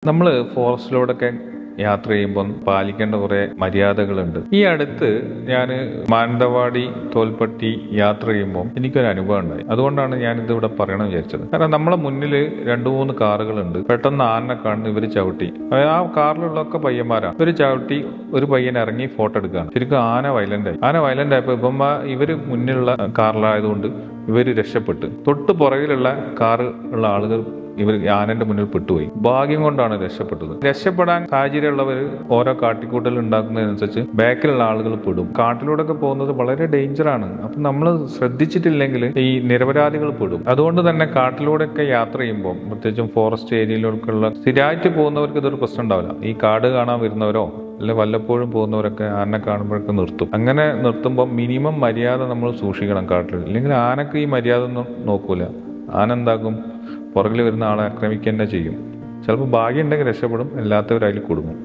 നമ്മൾ ഫോറസ്റ്റിലൂടെയൊക്കെ യാത്ര ചെയ്യുമ്പോൾ പാലിക്കേണ്ട കുറെ മര്യാദകളുണ്ട്. ഈ അടുത്ത് ഞാൻ മാനന്തവാടി തോൽപ്പട്ടി യാത്ര ചെയ്യുമ്പോൾ എനിക്കൊരു അനുഭവം ഉണ്ടായി. അതുകൊണ്ടാണ് ഞാൻ ഇത് ഇവിടെ പറയണം വിചാരിച്ചത്. കാരണം നമ്മളെ മുന്നിൽ 2-3 കാറുകളുണ്ട്. പെട്ടെന്ന് ആനനെ കാണുന്നു, ഇവര് ചവിട്ടി. ആ കാറിലുള്ളൊക്കെ പയ്യന്മാരാണ്. ഇവര് ചവിട്ടി ഒരു പയ്യൻ ഇറങ്ങി ഫോട്ടോ എടുക്കുകയാണ്. ശരിക്കും ആന വയലന്റ് ആയി. ആന വയലന്റ് ആയപ്പോ ഇവര് മുന്നിലുള്ള കാറിലായതുകൊണ്ട് ഇവര് രക്ഷപ്പെട്ട്. തൊട്ട് പുറകിലുള്ള കാറ് ഉള്ള ആളുകൾ ഇവർ ആനന്റെ മുന്നിൽ പെട്ടുപോയി. ഭാഗ്യം കൊണ്ടാണ് രക്ഷപ്പെട്ടത്. രക്ഷപ്പെടാൻ സാഹചര്യമുള്ളവർ ഓരോ കാട്ടിക്കൂട്ടൽ ഉണ്ടാക്കുന്നതിനനുസരിച്ച് ബാക്കിലുള്ള ആളുകൾ പെടും. കാട്ടിലൂടെ ഒക്കെ പോകുന്നത് വളരെ ഡേഞ്ചറാണ്. അപ്പൊ നമ്മൾ ശ്രദ്ധിച്ചിട്ടില്ലെങ്കിൽ ഈ നിരപരാധികൾ പെടും. അതുകൊണ്ട് തന്നെ കാട്ടിലൂടെയൊക്കെ യാത്ര ചെയ്യുമ്പോൾ, പ്രത്യേകിച്ചും ഫോറസ്റ്റ് ഏരിയയിലൊക്കെയുള്ള സ്ഥിരമായിട്ട് പോകുന്നവർക്ക് ഇതൊരു പ്രശ്നം ഉണ്ടാവില്ല. ഈ കാട് കാണാൻ വരുന്നവരോ അല്ലെ വല്ലപ്പോഴും പോകുന്നവരൊക്കെ ആനനെ കാണുമ്പോഴൊക്കെ നിർത്തും. അങ്ങനെ നിർത്തുമ്പോൾ മിനിമം മര്യാദ നമ്മൾ സൂക്ഷിക്കണം കാട്ടിൽ. ഇല്ലെങ്കിൽ ആനക്ക് ഈ മര്യാദ ഒന്നും നോക്കൂല. ആന എന്താക്കും, പുറകിൽ വരുന്ന ആളെ ആക്രമിക്കുക തന്നെ ചെയ്യും. ചിലപ്പോൾ ഭാഗ്യം ഉണ്ടെങ്കിൽ രക്ഷപ്പെടും, അല്ലാത്തവർ അതിൽ കുടുങ്ങും.